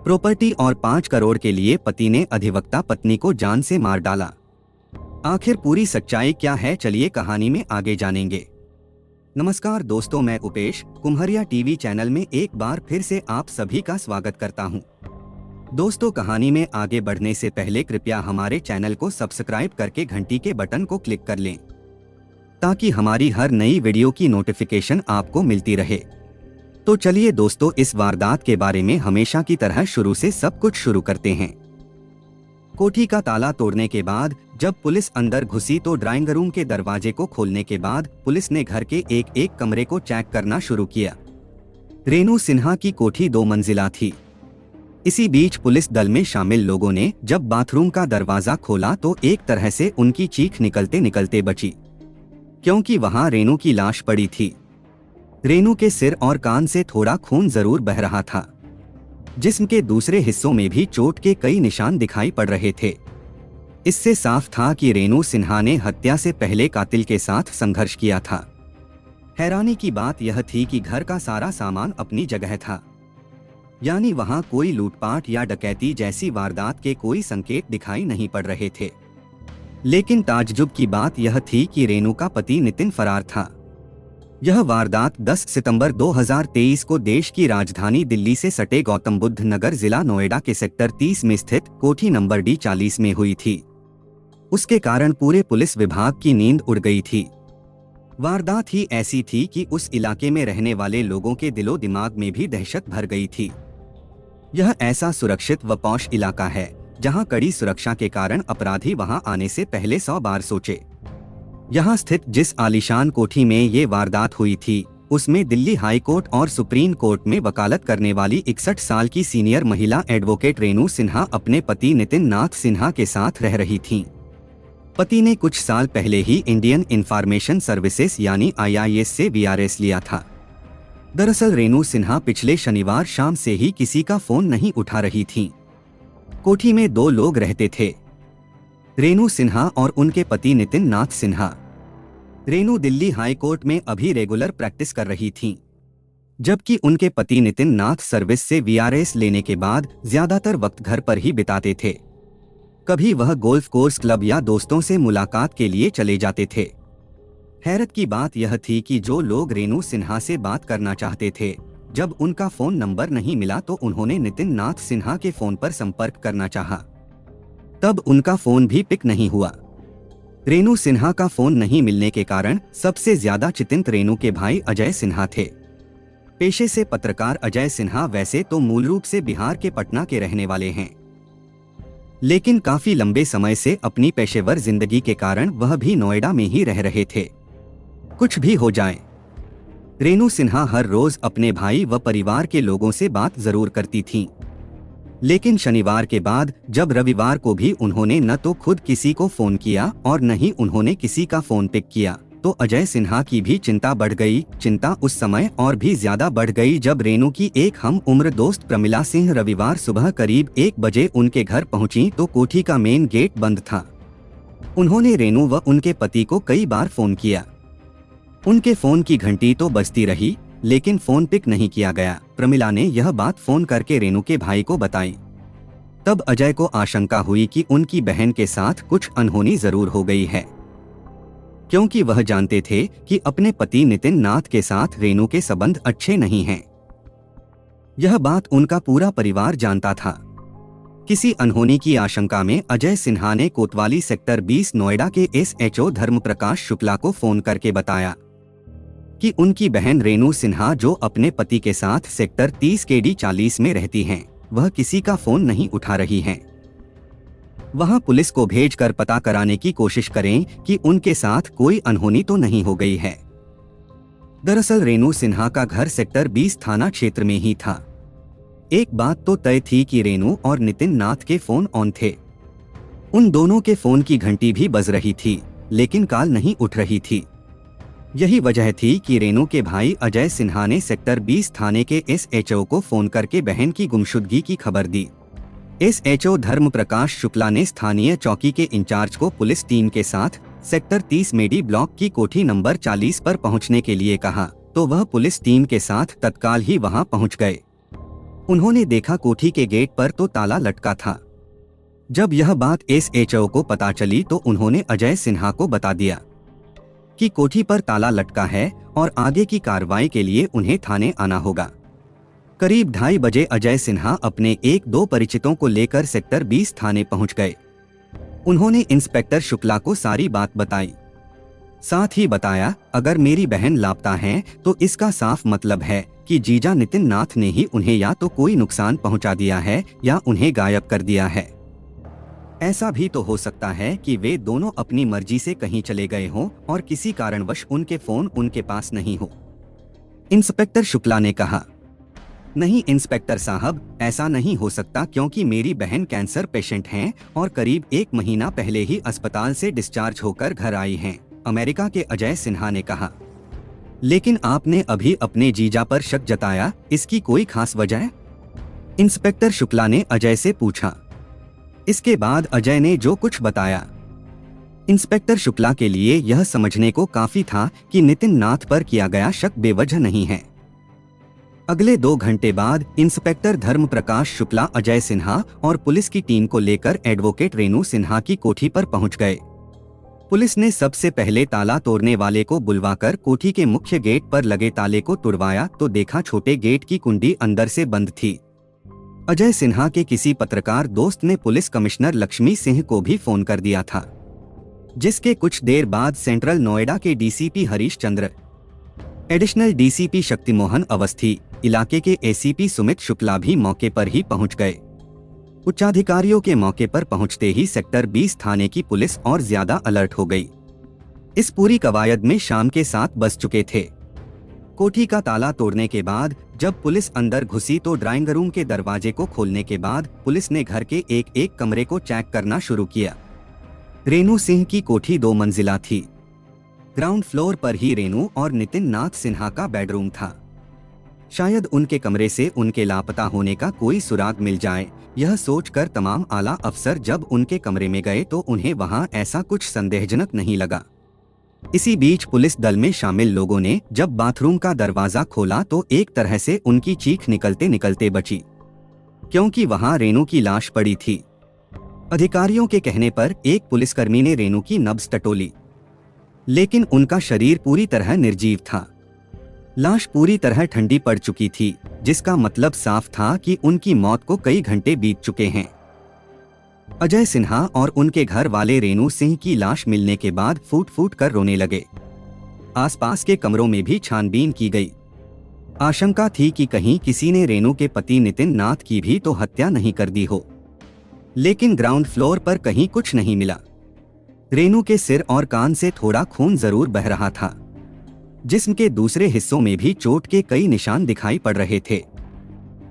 Property और 5 करोड़ के लिए पति ने अधिवक्ता पत्नी को जान से मार डाला। आखिर पूरी सच्चाई क्या है, चलिए कहानी में आगे जानेंगे। नमस्कार दोस्तों, मैं उपेश कुम्हरिया टीवी चैनल में एक बार फिर से आप सभी का स्वागत करता हूं। दोस्तों, कहानी में आगे बढ़ने से पहले कृपया हमारे चैनल को सब्सक्राइब करके घंटी के बटन को क्लिक कर लें ताकि हमारी हर नई वीडियो की नोटिफिकेशन आपको मिलती रहे। तो चलिए दोस्तों, इस वारदात के बारे में हमेशा की तरह शुरू से सब कुछ शुरू करते हैं। कोठी का ताला तोड़ने के बाद जब पुलिस अंदर घुसी तो ड्राइंग रूम के दरवाजे को खोलने के बाद पुलिस ने घर के एक एक कमरे को चेक करना शुरू किया। रेनू सिन्हा की कोठी 2 मंजिला थी। इसी बीच पुलिस दल में शामिल लोगों ने जब बाथरूम का दरवाजा खोला तो एक तरह से उनकी चीख निकलते निकलते बची, क्योंकि वहां रेनू की लाश पड़ी थी। रेनू के सिर और कान से थोड़ा खून जरूर बह रहा था। जिस्म के दूसरे हिस्सों में भी चोट के कई निशान दिखाई पड़ रहे थे। इससे साफ था कि रेनू सिन्हा ने हत्या से पहले कातिल के साथ संघर्ष किया था। हैरानी की बात यह थी कि घर का सारा सामान अपनी जगह था, यानी वहां कोई लूटपाट या डकैती जैसी वारदात के कोई संकेत दिखाई नहीं पड़ रहे थे। लेकिन ताज्जुब की बात यह थी कि रेनू का पति नितिन फरार था। यह वारदात 10 सितंबर 2023 को देश की राजधानी दिल्ली से सटे गौतम बुद्ध नगर जिला नोएडा के सेक्टर 30 में स्थित कोठी नंबर D40 में हुई थी। उसके कारण पूरे पुलिस विभाग की नींद उड़ गई थी। वारदात ही ऐसी थी कि उस इलाके में रहने वाले लोगों के दिलो दिमाग में भी दहशत भर गई थी। यह ऐसा सुरक्षित व पॉश इलाका है जहां कड़ी सुरक्षा के कारण अपराधी वहां आने से पहले 100 बार सोचे। यहां स्थित जिस आलीशान कोठी में ये वारदात हुई थी उसमें दिल्ली हाई कोर्ट और सुप्रीम कोर्ट में वकालत करने वाली 61 साल की सीनियर महिला एडवोकेट रेनू सिन्हा अपने पति नितिन नाथ सिन्हा के साथ रह रही थीं। पति ने कुछ साल पहले ही इंडियन इंफॉर्मेशन सर्विसेज यानी IIS से VRS लिया था। दरअसल रेनू सिन्हा पिछले शनिवार शाम से ही किसी का फोन नहीं उठा रही थीं। कोठी में 2 लोग रहते थे, रेनू सिन्हा और उनके पति नितिन नाथ सिन्हा। रेनू दिल्ली हाई कोर्ट में अभी रेगुलर प्रैक्टिस कर रही थीं, जबकि उनके पति नितिन नाथ सर्विस से VRS लेने के बाद ज्यादातर वक्त घर पर ही बिताते थे। कभी वह गोल्फ कोर्स क्लब या दोस्तों से मुलाकात के लिए चले जाते थे। हैरत की बात यह थी कि जो लोग रेनू सिन्हा से बात करना चाहते थे, जब उनका फोन नंबर नहीं मिला तो उन्होंने नितिन नाथ सिन्हा के फोन पर संपर्क करना चाहा, तब उनका फोन भी पिक नहीं हुआ। रेनू सिन्हा का फोन नहीं मिलने के कारण सबसे ज्यादा चिंतित रेनू के भाई अजय सिन्हा थे। पेशे से पत्रकार अजय सिन्हा वैसे तो मूल रूप से बिहार के पटना के रहने वाले हैं, लेकिन काफी लंबे समय से अपनी पेशेवर जिंदगी के कारण वह भी नोएडा में ही रह रहे थे। कुछ भी हो जाए, रेनू सिन्हा हर रोज अपने भाई व परिवार के लोगों से बात जरूर करती थीं। लेकिन शनिवार के बाद जब रविवार को भी उन्होंने न तो खुद किसी को फोन किया और न ही उन्होंने किसी का फोन पिक किया, तो अजय सिन्हा की भी चिंता बढ़ गई। चिंता उस समय और भी ज्यादा बढ़ गई जब रेनू की एक हम उम्र दोस्त प्रमिला सिंह रविवार सुबह करीब 1 बजे उनके घर पहुंची तो कोठी का मेन गेट बंद था। उन्होंने रेनू व उनके पति को कई बार फोन किया। उनके फोन की घंटी तो बजती रही, लेकिन फोन पिक नहीं किया गया। प्रमिला ने यह बात फोन करके रेनू के भाई को बताई। तब अजय को आशंका हुई कि उनकी बहन के साथ कुछ अनहोनी जरूर हो गई है, क्योंकि वह जानते थे कि अपने पति नितिन नाथ के साथ रेनू के संबंध अच्छे नहीं हैं। यह बात उनका पूरा परिवार जानता था। किसी अनहोनी की आशंका में अजय सिन्हा ने कोतवाली सेक्टर 20 नोएडा के SHO धर्मप्रकाश शुक्ला को फोन करके बताया कि उनकी बहन रेनू सिन्हा, जो अपने पति के साथ सेक्टर 30 के D40 में रहती हैं, वह किसी का फोन नहीं उठा रही हैं। वहां पुलिस को भेजकर पता कराने की कोशिश करें कि उनके साथ कोई अनहोनी तो नहीं हो गई है। दरअसल रेनू सिन्हा का घर सेक्टर 20 थाना क्षेत्र में ही था। एक बात तो तय थी कि रेनू और नितिन नाथ के फोन ऑन थे। उन दोनों के फोन की घंटी भी बज रही थी, लेकिन कॉल नहीं उठ रही थी। यही वजह थी कि रेनू के भाई अजय सिन्हा ने सेक्टर 20 थाने के SHO को फोन करके बहन की गुमशुदगी की खबर दी। SHO धर्मप्रकाश शुक्ला ने स्थानीय चौकी के इंचार्ज को पुलिस टीम के साथ सेक्टर 30 मेडी ब्लॉक की कोठी नंबर 40 पर पहुंचने के लिए कहा, तो वह पुलिस टीम के साथ तत्काल ही वहां पहुंच गए। उन्होंने देखा कोठी के गेट पर तो ताला लटका था। जब यह बात एसएचओ को पता चली तो उन्होंने अजय सिन्हा को बता दिया कि कोठी पर ताला लटका है और आगे की कार्रवाई के लिए उन्हें थाने आना होगा। करीब 2:30 बजे अजय सिन्हा अपने 1-2 परिचितों को लेकर सेक्टर 20 थाने पहुंच गए। उन्होंने इंस्पेक्टर शुक्ला को सारी बात बताई। साथ ही बताया, अगर मेरी बहन लापता है तो इसका साफ मतलब है कि जीजा नितिन नाथ ने ही उन्हें या तो कोई नुकसान पहुंचा दिया है या उन्हें गायब कर दिया है। ऐसा भी तो हो सकता है कि वे दोनों अपनी मर्जी से कहीं चले गए हों और किसी कारणवश उनके फोन उनके पास नहीं हो। इंस्पेक्टर शुक्ला ने कहा, नहीं इंस्पेक्टर साहब, ऐसा नहीं हो सकता क्योंकि मेरी बहन कैंसर पेशेंट हैं और करीब 1 महीना पहले ही अस्पताल से डिस्चार्ज होकर घर आई हैं, अमेरिका के अजय सिन्हा ने कहा। लेकिन आपने अभी अपने जीजा पर शक जताया, इसकी कोई खास वजह? इंस्पेक्टर शुक्ला ने अजय से पूछा। इसके बाद अजय ने जो कुछ बताया, इंस्पेक्टर शुक्ला के लिए यह समझने को काफी था कि नितिन नाथ पर किया गया शक बेवजह नहीं है। अगले 2 घंटे बाद इंस्पेक्टर धर्म प्रकाश शुक्ला अजय सिन्हा और पुलिस की टीम को लेकर एडवोकेट रेनू सिन्हा की कोठी पर पहुंच गए। पुलिस ने सबसे पहले ताला तोड़ने वाले को बुलवाकर कोठी के मुख्य गेट पर लगे ताले को तुड़वाया तो देखा छोटे गेट की कुंडी अंदर से बंद थी। अजय सिन्हा के किसी पत्रकार दोस्त ने पुलिस कमिश्नर लक्ष्मी सिंह को भी फोन कर दिया था, जिसके कुछ देर बाद सेंट्रल नोएडा के DCP Harish Chandra, additional DCP शक्तिमोहन Awasthi, इलाके के एसीपी सुमित शुक्ला भी मौके पर ही पहुंच गए। उच्चाधिकारियों के मौके पर पहुंचते ही सेक्टर 20 थाने की पुलिस और ज्यादा अलर्ट हो गई। इस पूरी कवायद में शाम के 7 बज चुके थे। कोठी का ताला तोड़ने के बाद जब पुलिस अंदर घुसी तो ड्राइंग रूम के दरवाजे को खोलने के बाद पुलिस ने घर के एक कमरे को चेक करना शुरू किया। रेनू सिंह की कोठी 2 मंजिला थी। ग्राउंड फ्लोर पर ही रेनू और नितिन नाथ सिन्हा का बेडरूम था। शायद उनके कमरे से उनके लापता होने का कोई सुराग मिल जाए, यह सोचकर तमाम आला अफसर जब उनके कमरे में गए तो उन्हें वहां ऐसा कुछ संदेहजनक नहीं लगा। इसी बीच पुलिस दल में शामिल लोगों ने जब बाथरूम का दरवाजा खोला तो एक तरह से उनकी चीख निकलते निकलते बची, क्योंकि वहां रेनू की लाश पड़ी थी। अधिकारियों के कहने पर एक पुलिसकर्मी ने रेनू की नब्ज टटोली, लेकिन उनका शरीर पूरी तरह निर्जीव था। लाश पूरी तरह ठंडी पड़ चुकी थी, जिसका मतलब साफ था कि उनकी मौत को कई घंटे बीत चुके हैं। अजय सिन्हा और उनके घर वाले रेनू सिंह की लाश मिलने के बाद फूट फूट कर रोने लगे। आसपास के कमरों में भी छानबीन की गई। आशंका थी कि कहीं किसी ने रेनू के पति नितिन नाथ की भी तो हत्या नहीं कर दी हो, लेकिन ग्राउंड फ्लोर पर कहीं कुछ नहीं मिला। रेनू के सिर और कान से थोड़ा खून जरूर बह रहा था। जिस्म के दूसरे हिस्सों में भी चोट के कई निशान दिखाई पड़ रहे थे।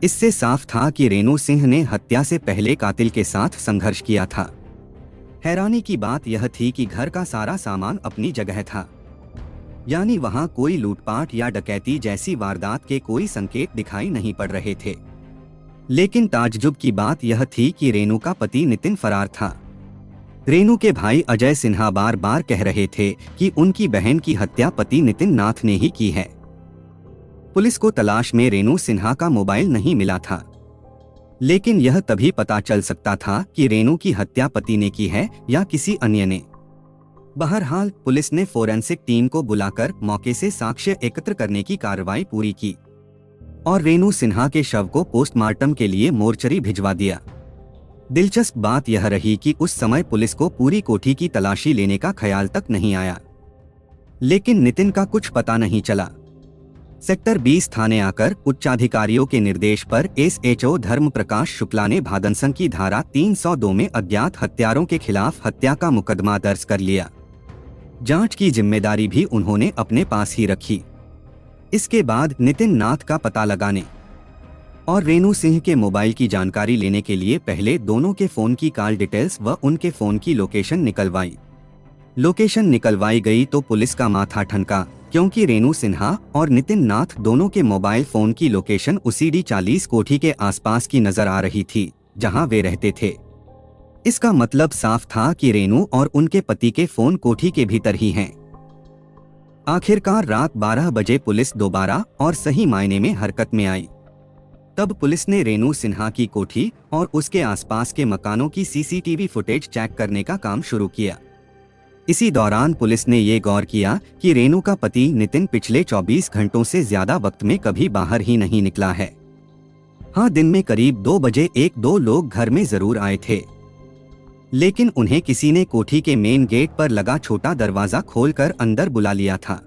इससे साफ था कि रेनू सिंह ने हत्या से पहले कातिल के साथ संघर्ष किया था। हैरानी की बात यह थी कि घर का सारा सामान अपनी जगह था, यानी वहां कोई लूटपाट या डकैती जैसी वारदात के कोई संकेत दिखाई नहीं पड़ रहे थे। लेकिन ताज्जुब की बात यह थी कि रेनू का पति नितिन फरार था। रेनू के भाई अजय सिन्हा बार बार कह रहे थे कि उनकी बहन की हत्या पति नितिन नाथ ने ही की है। पुलिस को तलाश में रेनू सिन्हा का मोबाइल नहीं मिला था, लेकिन यह तभी पता चल सकता था कि रेनू की हत्या पति ने की है या किसी अन्य ने। बहरहाल पुलिस ने फोरेंसिक टीम को बुलाकर मौके से साक्ष्य एकत्र करने की कार्रवाई पूरी की और रेनू सिन्हा के शव को पोस्टमार्टम के लिए मोर्चरी भिजवा दिया। दिलचस्प बात यह रही कि उस समय पुलिस को पूरी कोठी की तलाशी लेने का ख्याल तक नहीं आया, लेकिन नितिन का कुछ पता नहीं चला। सेक्टर 20 थाने आकर उच्चाधिकारियों के निर्देश पर एसएचओ धर्म प्रकाश शुक्ला ने भादनसं की धारा 302 में अज्ञात हत्यारों के खिलाफ हत्या का मुकदमा दर्ज कर लिया। जांच की जिम्मेदारी भी उन्होंने अपने पास ही रखी। इसके बाद नितिन नाथ का पता लगाने और रेनू सिंह के मोबाइल की जानकारी लेने के लिए पहले दोनों के फोन की कॉल डिटेल्स व उनके फोन की लोकेशन निकलवाई गई तो पुलिस का माथा ठनका, क्योंकि रेनू सिन्हा और नितिन नाथ दोनों के मोबाइल फोन की लोकेशन उसी D40 कोठी के आसपास की नजर आ रही थी जहां वे रहते थे। इसका मतलब साफ था कि रेनू और उनके पति के फोन कोठी के भीतर ही हैं। आखिरकार रात 12 बजे पुलिस दोबारा और सही मायने में हरकत में आई। तब पुलिस ने रेनू सिन्हा की कोठी और उसके आसपास के मकानों की सीसीटीवी फुटेज चेक करने का काम शुरू किया। इसी दौरान पुलिस ने ये गौर किया कि रेनू का पति नितिन पिछले 24 घंटों से ज्यादा वक्त में कभी बाहर ही नहीं निकला है। हाँ, दिन में करीब 2 बजे 1-2 लोग घर में जरूर आए थे, लेकिन उन्हें किसी ने कोठी के मेन गेट पर लगा छोटा दरवाजा खोलकर अंदर बुला लिया था।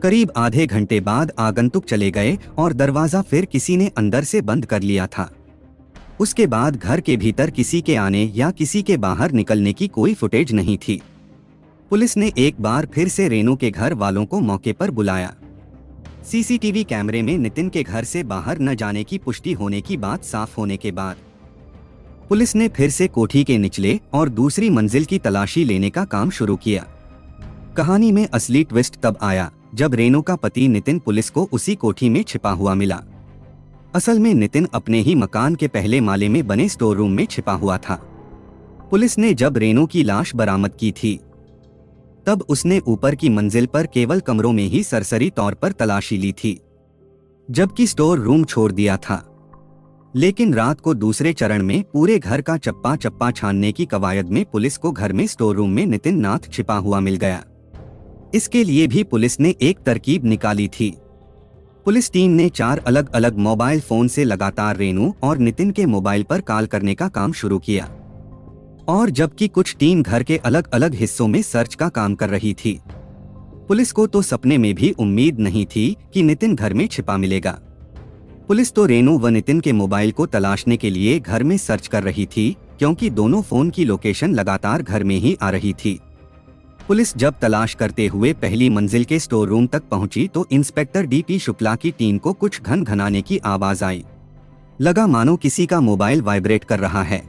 करीब आधे घंटे बाद आगंतुक चले गए और दरवाजा फिर किसी ने अंदर से बंद कर लिया था। उसके बाद घर के भीतर किसी के आने या किसी के बाहर निकलने की कोई फुटेज नहीं थी। पुलिस ने एक बार फिर से रेनू के घर वालों को मौके पर बुलाया। सीसीटीवी कैमरे में नितिन के घर से बाहर न जाने की पुष्टि होने की बात साफ होने के बाद पुलिस ने फिर से कोठी के निचले और दूसरी मंजिल की तलाशी लेने का काम शुरू किया। कहानी में असली ट्विस्ट तब आया जब रेनू का पति नितिन पुलिस को उसी कोठी में छिपा हुआ मिला। असल में नितिन अपने ही मकान के पहले माले में बने स्टोर रूम में छिपा हुआ था। पुलिस ने जब रेनू की लाश बरामद की थी तब उसने ऊपर की मंजिल पर केवल कमरों में ही सरसरी तौर पर तलाशी ली थी, जबकि स्टोर रूम छोड़ दिया था। लेकिन रात को दूसरे चरण में पूरे घर का चप्पा चप्पा छानने की कवायद में पुलिस को घर में स्टोर रूम में नितिन नाथ छिपा हुआ मिल गया। इसके लिए भी पुलिस ने एक तरकीब निकाली थी। पुलिस टीम ने 4 अलग अलग मोबाइल फोन से लगातार रेनू और नितिन के मोबाइल पर कॉल करने का काम शुरू किया, और जबकि कुछ टीम घर के अलग अलग हिस्सों में सर्च का काम कर रही थी। पुलिस को तो सपने में भी उम्मीद नहीं थी कि नितिन घर में छिपा मिलेगा। पुलिस तो रेनू व नितिन के मोबाइल को तलाशने के लिए घर में सर्च कर रही थी, क्योंकि दोनों फोन की लोकेशन लगातार घर में ही आ रही थी। पुलिस जब तलाश करते हुए पहली मंजिल के स्टोर रूम तक पहुंची तो इंस्पेक्टर डीपी शुक्ला की टीम को कुछ घनघनाने की आवाज आई। लगा मानो किसी का मोबाइल वाइब्रेट कर रहा है।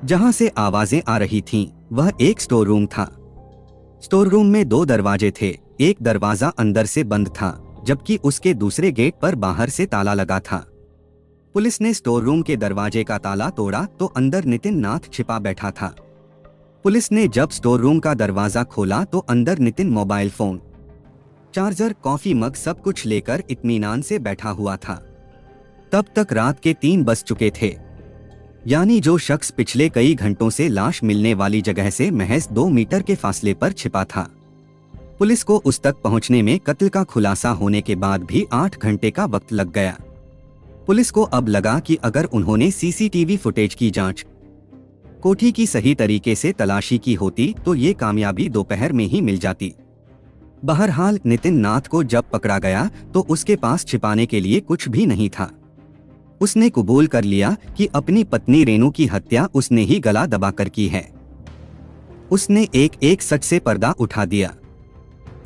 जहां से आवाजें आ रही थीं, वह एक स्टोर रूम था। स्टोर रूम में 2 दरवाजे थे। एक दरवाजा अंदर से बंद था, जबकि उसके दूसरे गेट पर बाहर से ताला लगा था। पुलिस ने स्टोर रूम के दरवाजे का ताला तोड़ा तो अंदर नितिन नाथ छिपा बैठा था। पुलिस ने जब स्टोर रूम का दरवाजा खोला तो अंदर Nitin mobile phone, charger, coffee mug सब कुछ लेकर इत्मीनान से बैठा हुआ था। तब तक रात के 3 बज चुके थे, यानी जो शख्स पिछले कई घंटों से लाश मिलने वाली जगह से महज 2 मीटर के फासले पर छिपा था। पुलिस को उस तक पहुंचने में कत्ल का खुलासा होने के बाद भी 8 घंटे का वक्त लग गया। पुलिस को अब लगा कि अगर उन्होंने सीसीटीवी फुटेज की जांच, कोठी की सही तरीके से तलाशी की होती तो ये कामयाबी दोपहर में ही मिल जाती। बहरहाल नितिन नाथ को जब पकड़ा गया तो उसके पास छिपाने के लिए कुछ भी नहीं था। उसने कबूल कर लिया कि अपनी पत्नी रेनू की हत्या उसने ही गला दबाकर की है। उसने एक एक सच से पर्दा उठा दिया।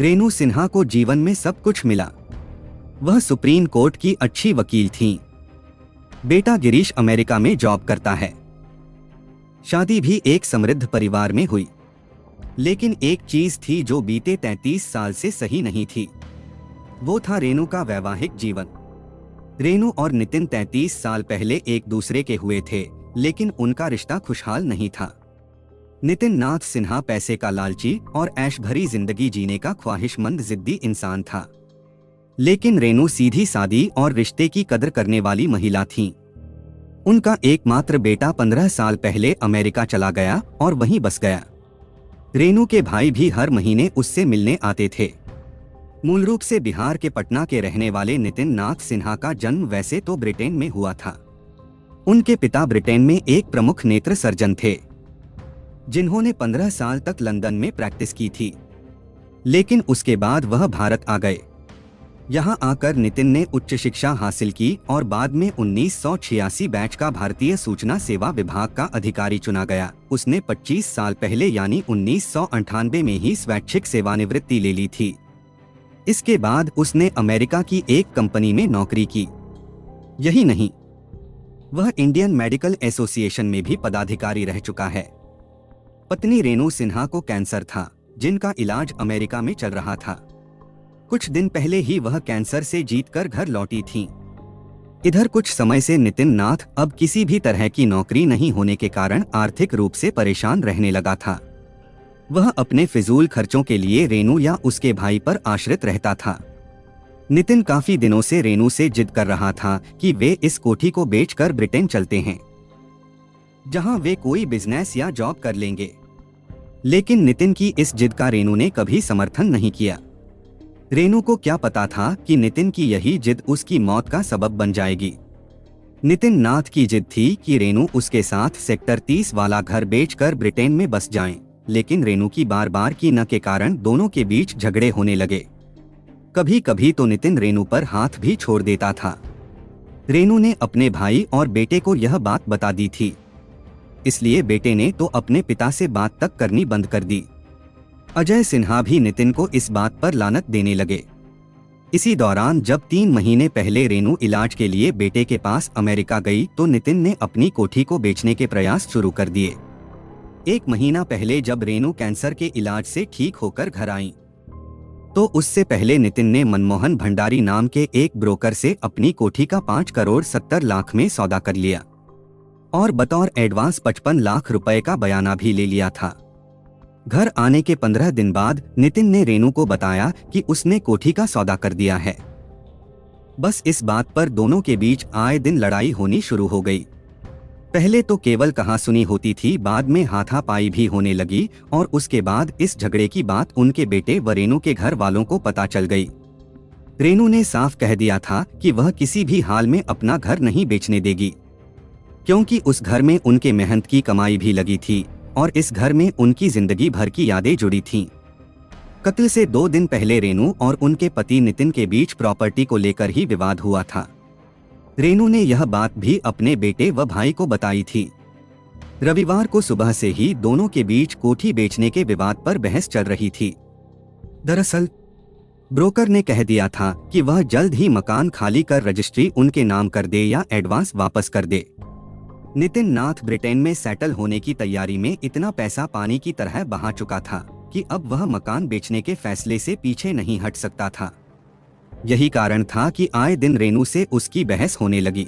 रेनू सिन्हा को जीवन में सब कुछ मिला। वह सुप्रीम कोर्ट की अच्छी वकील थीं। बेटा गिरीश अमेरिका में जॉब करता है। शादी भी एक समृद्ध परिवार में हुई। लेकिन एक चीज थी जो बीते 33 साल से सही नहीं थी। वो था रेनू का वैवाहिक जीवन। रेनू और नितिन 33 साल पहले एक दूसरे के हुए थे, लेकिन उनका रिश्ता खुशहाल नहीं था। नितिन नाथ सिन्हा पैसे का लालची और ऐश भरी जिंदगी जीने का ख्वाहिशमंद जिद्दी इंसान था, लेकिन रेनू सीधी सादी और रिश्ते की कदर करने वाली महिला थीं। उनका एकमात्र बेटा 15 साल पहले अमेरिका चला गया और वहीं बस गया। रेनू के भाई भी हर महीने उससे मिलने आते थे। मूल रूप से बिहार के पटना के रहने वाले नितिन नाथ सिन्हा का जन्म वैसे तो ब्रिटेन में हुआ था। उनके पिता ब्रिटेन में एक प्रमुख नेत्र सर्जन थे, जिन्होंने 15 साल तक लंदन में प्रैक्टिस की थी। लेकिन उसके बाद वह भारत आ गए। यहां आकर नितिन ने उच्च शिक्षा हासिल की और बाद में 1986 बैच का भारतीय सूचना सेवा विभाग का अधिकारी चुना गया। उसने 25 साल पहले यानी 1998 में ही स्वैच्छिक सेवानिवृत्ति ले ली थी। इसके बाद उसने अमेरिका की एक कंपनी में नौकरी की। यही नहीं, वह इंडियन मेडिकल एसोसिएशन में भी पदाधिकारी रह चुका है। पत्नी रेनू सिन्हा को कैंसर था, जिनका इलाज अमेरिका में चल रहा था। कुछ दिन पहले ही वह कैंसर से जीतकर घर लौटी थीं। इधर कुछ समय से नितिन नाथ अब किसी भी तरह की नौकरी नहीं होने के कारण आर्थिक रूप से परेशान रहने लगा था। वह अपने फिजूल खर्चों के लिए रेनू या उसके भाई पर आश्रित रहता था। नितिन काफी दिनों से रेनू से जिद कर रहा था कि वे इस कोठी को बेचकर ब्रिटेन चलते हैं, जहां वे कोई बिजनेस या जॉब कर लेंगे। लेकिन नितिन की इस जिद का रेनू ने कभी समर्थन नहीं किया। रेनू को क्या पता था कि नितिन की यही जिद उसकी मौत का सबब बन जाएगी। नितिन नाथ की जिद थी कि रेनू उसके साथ सेक्टर 30 वाला घर बेचकर ब्रिटेन में बस जाएं, लेकिन रेनू की बार बार की न के कारण दोनों के बीच झगड़े होने लगे। कभी कभी तो नितिन रेनू पर हाथ भी छोड़ देता था। रेनू ने अपने भाई और बेटे को यह बात बता दी थी, इसलिए बेटे ने तो अपने पिता से बात तक करनी बंद कर दी। अजय सिन्हा भी नितिन को इस बात पर लानत देने लगे। इसी दौरान जब 3 महीने पहले रेनू इलाज के लिए बेटे के पास अमेरिका गई तो नितिन ने अपनी कोठी को बेचने के प्रयास शुरू कर दिए। 1 महीना पहले जब रेनू कैंसर के इलाज से ठीक होकर घर आई, तो उससे पहले नितिन ने मनमोहन भंडारी नाम के एक ब्रोकर से अपनी कोठी का 5 करोड़ 70 लाख में सौदा कर लिया और बतौर एडवांस 55 लाख रुपए का बयाना भी ले लिया था। घर आने के 15 दिन बाद नितिन ने रेनू को बताया कि उसने कोठी का सौदा कर दिया है। बस इस बात पर दोनों के बीच आए दिन लड़ाई होनी शुरू हो गई। पहले तो केवल कहासुनी होती थी, बाद में हाथापाई भी होने लगी और उसके बाद इस झगड़े की बात उनके बेटे व रेनू के घर वालों को पता चल गई। रेनू ने साफ कह दिया था कि वह किसी भी हाल में अपना घर नहीं बेचने देगी, क्योंकि उस घर में उनके मेहनत की कमाई भी लगी थी और इस घर में उनकी जिंदगी भर की यादें जुड़ी थीं। कत्ल से 2 दिन पहले रेनू और उनके पति नितिन के बीच प्रॉपर्टी को लेकर ही विवाद हुआ था। रेनू ने यह बात भी अपने बेटे व भाई को बताई थी। रविवार को सुबह से ही दोनों के बीच कोठी बेचने के विवाद पर बहस चल रही थी। दरअसल ब्रोकर ने कह दिया था कि वह जल्द ही मकान खाली कर रजिस्ट्री उनके नाम कर दे या एडवांस वापस कर दे। नितिन नाथ ब्रिटेन में सेटल होने की तैयारी में इतना पैसा पानी की तरह बहा चुका था कि अब वह मकान बेचने के फैसले से पीछे नहीं हट सकता था। यही कारण था कि आए दिन रेनू से उसकी बहस होने लगी।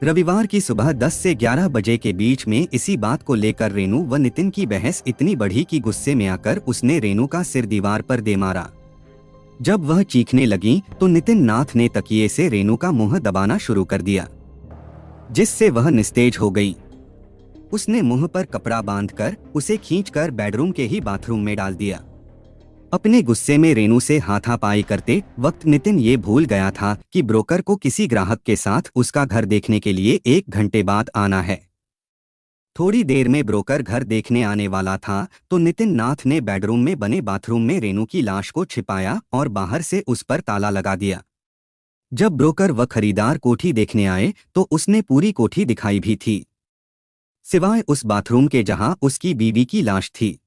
रविवार की सुबह 10 से 11 बजे के बीच में इसी बात को लेकर रेनू व नितिन की बहस इतनी बढ़ी कि गुस्से में आकर उसने रेनू का सिर दीवार पर दे मारा। जब वह चीखने लगी तो नितिन नाथ ने तकिए से रेनू का मुंह दबाना शुरू कर दिया, जिससे वह निस्तेज हो गई। उसने मुंह पर कपड़ा बांधकर उसे खींचकर बेडरूम के ही बाथरूम में डाल दिया। अपने गुस्से में रेनू से हाथापाई करते वक्त नितिन ये भूल गया था कि ब्रोकर को किसी ग्राहक के साथ उसका घर देखने के लिए 1 घंटे बाद आना है। थोड़ी देर में ब्रोकर घर देखने आने वाला था तो नितिन नाथ ने बेडरूम में बने बाथरूम में रेनू की लाश को छिपाया और बाहर से उस पर ताला लगा दिया। जब ब्रोकर व खरीदार कोठी देखने आए तो उसने पूरी कोठी दिखाई भी थी, सिवाय उस बाथरूम के जहां उसकी बीवी की लाश थी।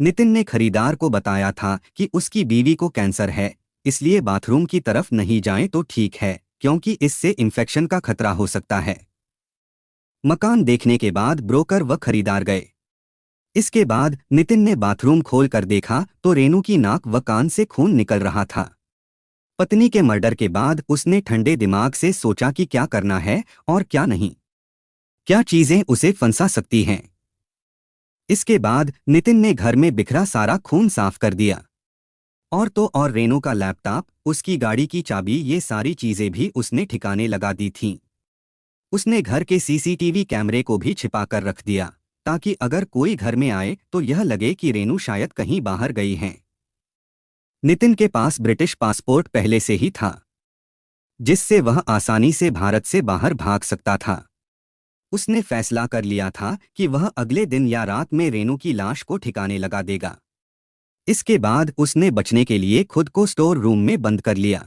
नितिन ने खरीदार को बताया था कि उसकी बीवी को कैंसर है, इसलिए बाथरूम की तरफ नहीं जाएं तो ठीक है, क्योंकि इससे इन्फेक्शन का खतरा हो सकता है। मकान देखने के बाद ब्रोकर व खरीदार गए। इसके बाद नितिन ने बाथरूम खोल कर देखा तो रेनू की नाक व कान से खून निकल रहा था। पत्नी के मर्डर के बाद उसने ठंडे दिमाग से सोचा कि क्या करना है और क्या नहीं, क्या चीजें उसे फंसा सकती हैं। इसके बाद नितिन ने घर में बिखरा सारा खून साफ कर दिया और तो और रेनू का लैपटॉप, उसकी गाड़ी की चाबी, ये सारी चीजें भी उसने ठिकाने लगा दी थीं। उसने घर के सीसीटीवी कैमरे को भी छिपा कर रख दिया ताकि अगर कोई घर में आए तो यह लगे कि रेनू शायद कहीं बाहर गई हैं। नितिन के पास ब्रिटिश पासपोर्ट पहले से ही था, जिससे वह आसानी से भारत से बाहर भाग सकता था। उसने फैसला कर लिया था कि वह अगले दिन या रात में रेनू की लाश को ठिकाने लगा देगा। इसके बाद उसने बचने के लिए खुद को स्टोर रूम में बंद कर लिया।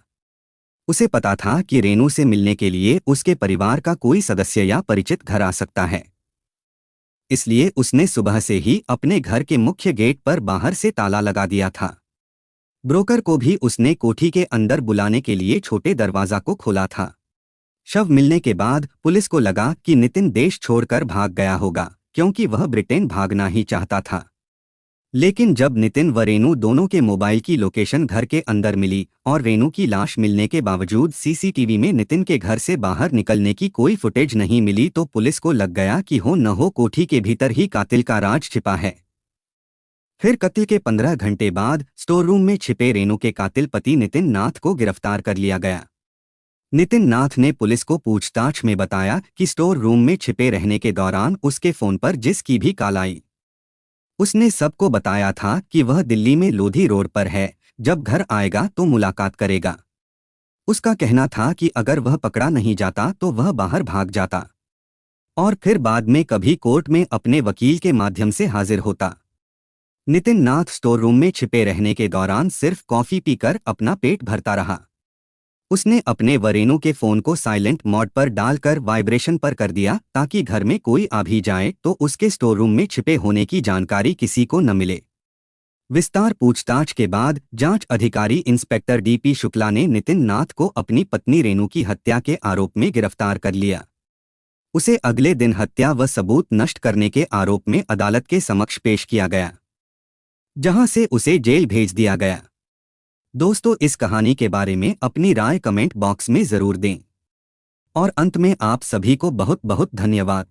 उसे पता था कि रेनू से मिलने के लिए उसके परिवार का कोई सदस्य या परिचित घर आ सकता है, इसलिए उसने सुबह से ही अपने घर के मुख्य गेट पर बाहर से ताला लगा दिया था। ब्रोकर को भी उसने कोठी के अंदर बुलाने के लिए छोटे दरवाजा को खोला था। शव मिलने के बाद पुलिस को लगा कि नितिन देश छोड़कर भाग गया होगा, क्योंकि वह ब्रिटेन भागना ही चाहता था। लेकिन जब नितिन व रेनू दोनों के मोबाइल की लोकेशन घर के अंदर मिली और रेनू की लाश मिलने के बावजूद सीसीटीवी में नितिन के घर से बाहर निकलने की कोई फुटेज नहीं मिली, तो पुलिस को लग गया कि हो न हो कोठी के भीतर ही कातिल का राज छिपा है। फिर कत्ल के 15 घंटे बाद स्टोर रूम में छिपे रेणु के कातिल पति नितिन नाथ को गिरफ्तार कर लिया गया। नितिन नाथ ने पुलिस को पूछताछ में बताया कि स्टोर रूम में छिपे रहने के दौरान उसके फोन पर जिसकी भी कॉल आई, उसने सबको बताया था कि वह दिल्ली में लोधी रोड पर है, जब घर आएगा तो मुलाकात करेगा। उसका कहना था कि अगर वह पकड़ा नहीं जाता तो वह बाहर भाग जाता और फिर बाद में कभी कोर्ट में अपने वकील के माध्यम से हाजिर होता। नितिन नाथ स्टोर रूम में छिपे रहने के दौरान सिर्फ कॉफी पीकर अपना पेट भरता रहा। उसने अपने वरेनू के फोन को साइलेंट मोड पर डालकर वाइब्रेशन पर कर दिया ताकि घर में कोई आ भी जाए तो उसके स्टोर रूम में छिपे होने की जानकारी किसी को न मिले। विस्तार पूछताछ के बाद जांच अधिकारी इंस्पेक्टर डीपी शुक्ला ने नितिन नाथ को अपनी पत्नी रेणु की हत्या के आरोप में गिरफ्तार कर लिया। उसे अगले दिन हत्या व सबूत नष्ट करने के आरोप में अदालत के समक्ष पेश किया गया, जहां से उसे जेल भेज दिया गया। दोस्तों, इस कहानी के बारे में अपनी राय कमेंट बॉक्स में जरूर दें और अंत में आप सभी को बहुत बहुत धन्यवाद।